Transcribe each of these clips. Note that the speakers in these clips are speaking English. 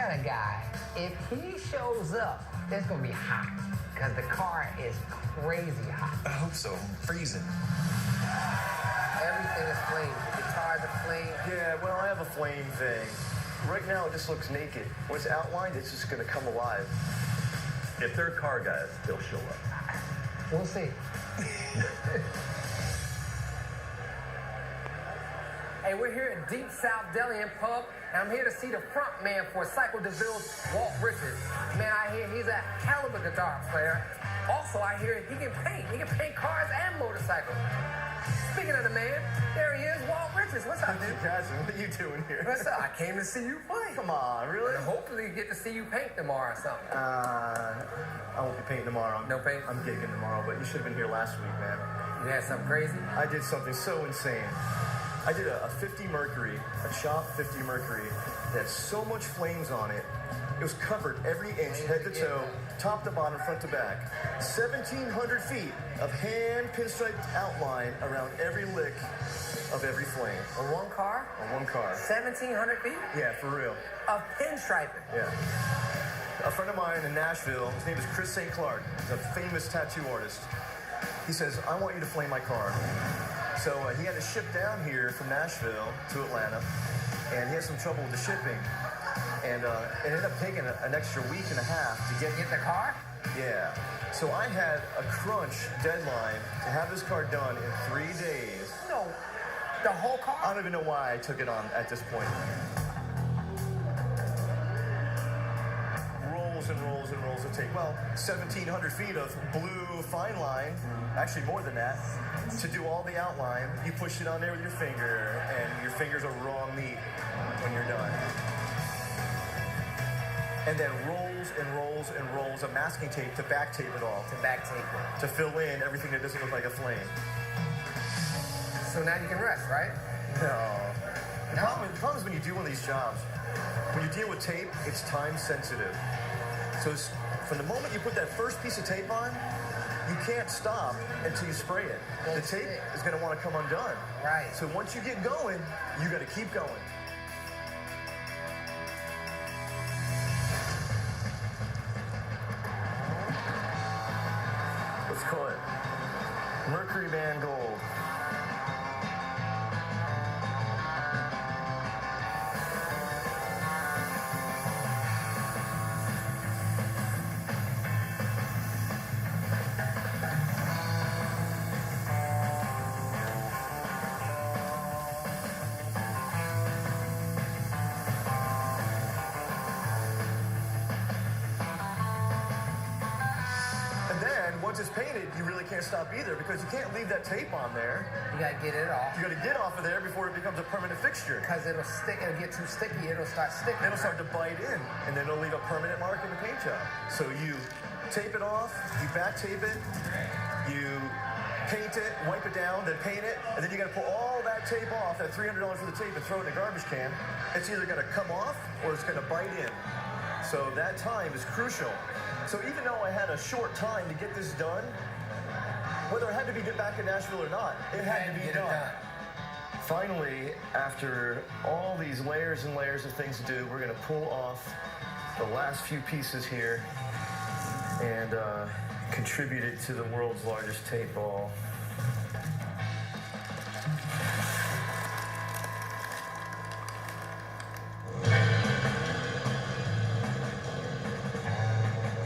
kind of guy, if he shows up, it's gonna be hot, because the car is crazy hot. I hope so. I'm freezing. Everything is flame. The guitars are flame. Yeah, well, I have a flame thing. Right now, it just looks naked. When it's outlined, it's just gonna come alive. If they're car guys, they'll show up. We'll see. Hey, we're here at Deep South Deli and Pub, and I'm here to see the front man for Cycle DeVilles, Walt Richards. Man, I hear he's a hell of a guitar player. Also, I hear he can paint. He can paint cars and motorcycles. Speaking of the man, there he is, Walt Richards. What's up, dude? Jackson, what are you doing here? What's up? I came to see you play. Come on, really? And hopefully get to see you paint tomorrow or something. I won't be painting tomorrow. No paint? I'm gigging tomorrow, but you should have been here last week, man. You had something crazy? I did something so insane. I did a 50 Mercury, a shop 50 Mercury that had so much flames on it. It was covered every inch, head to toe, top to bottom, front to back. 1,700 feet of hand pinstriped outline around every lick of every flame. On one car? On one car. 1,700 feet? Yeah, for real. Of pinstriping? Yeah. A friend of mine in Nashville, his name is Chris St. Clark, he's a famous tattoo artist. He says, I want you to flame my car. So he had to ship down here from Nashville to Atlanta, and he had some trouble with the shipping. And it ended up taking an extra week and a half to get the car? Yeah. So I had a crunch deadline to have this car done in 3 days. No, the whole car? I don't even know why I took it on at this point. Rolls and rolls and rolls of tape. Well, 1,700 feet of blue fine line, actually more than that. To do all the outline, you push it on there with your finger, and your fingers are raw meat when you're done. And then rolls and rolls and rolls of masking tape to back tape it all. To back tape it. To fill in everything that doesn't look like a flame. So now you can rest, right? No. The problem is when you do one of these jobs, when you deal with tape, it's time sensitive. So from the moment you put that first piece of tape on, you can't stop until you spray it. The tape is going to want to come undone. Right. So once you get going, you got to keep going. Let's call it Mercury Band Gold. Once it's painted, you really can't stop either because you can't leave that tape on there. You gotta get it off. You gotta get off of there before it becomes a permanent fixture. Because it'll stick, it'll get too sticky, it'll start sticking. It'll start to bite in, and then it'll leave a permanent mark in the paint job. So you tape it off, you back tape it, you paint it, wipe it down, then paint it, and then you gotta pull all that tape off, that $300 for the tape, and throw it in a garbage can. It's either gonna come off or it's gonna bite in. So that time is crucial. So even though I had a short time to get this done, whether I had to be back in Nashville or not, it had to be done. Finally, after all these layers and layers of things to do, we're gonna pull off the last few pieces here and contribute it to the world's largest tape ball.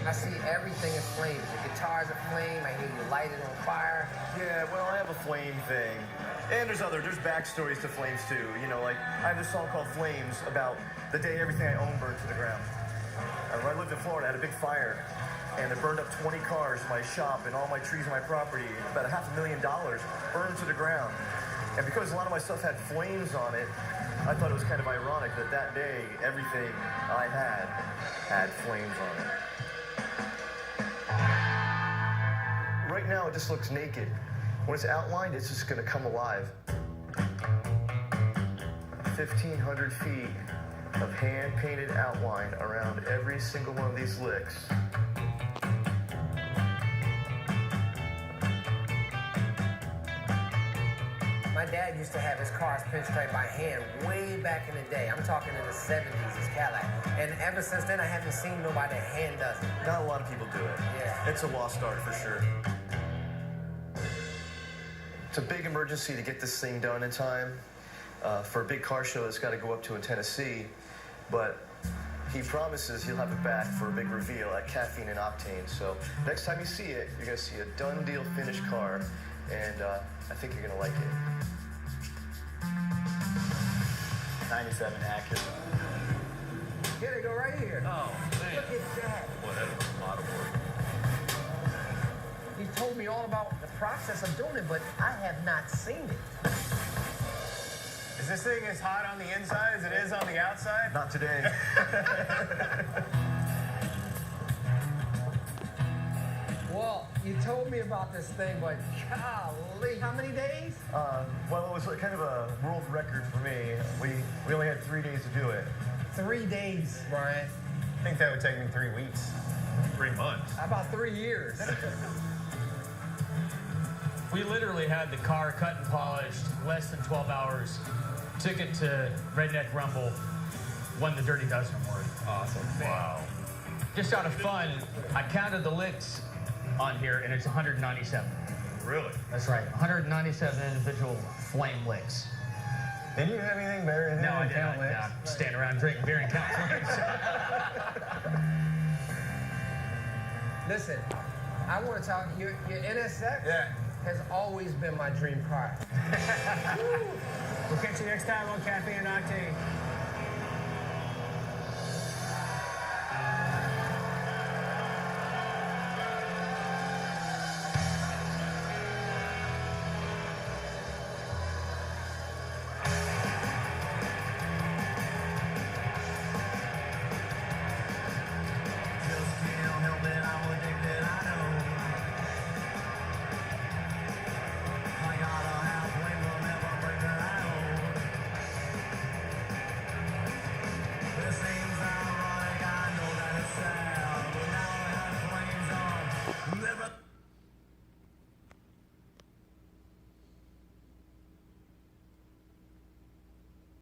I see everything is flame. The guitars are flame. I hear you light it on fire. Yeah, well, I have a flame thing. And there's backstories to flames too. You know, like I have this song called Flames about the day everything I own burned to the ground. When I lived in Florida, I had a big fire and it burned up 20 cars, my shop, and all my trees on my property. About $500,000 burned to the ground. And because a lot of my stuff had flames on it, I thought it was kind of ironic that that day everything I had flames on it. Right now, it just looks naked. When it's outlined, it's just going to come alive. 1,500 feet of hand-painted outline around every single one of these licks. My dad used to have his cars pinstriped by hand way back in the day. I'm talking in the 70s, his Cadillac. And ever since then, I haven't seen nobody that hand does it. Not a lot of people do it. Yeah. It's a lost art for sure. It's a big emergency to get this thing done in time. For a big car show that's got to go up to in Tennessee, but he promises he'll have it back for a big reveal at Caffeine and Octane. So next time you see it, you're going to see a done deal finished car, and I think you're going to like it. 97 Acura. Here they go right here. Oh, man. Look at that. Boy, that was a lot of work. He told me all about the process of doing it, but I have not seen it. Is this thing as hot on the inside as it is on the outside? Not today. Well, you told me about this thing, but golly, how many days? Well, it was like kind of a world record for me. We only had 3 days to do it. 3 days, Brian. I think that would take me 3 weeks. 3 months. How about 3 years? We literally had the car cut and polished less than 12 hours. Took it to Redneck Rumble, won the Dirty Dozen Award. Awesome. Wow. Just out of fun, I counted the licks on here, and it's 197. Really? That's right, 197 individual flame licks. Didn't you have anything better than No, I that? didn't. Stand around drinking beer and count flames. Listen, I want to talk, your NSX has always been my dream car. We'll catch you next time on Caffeine and Octane.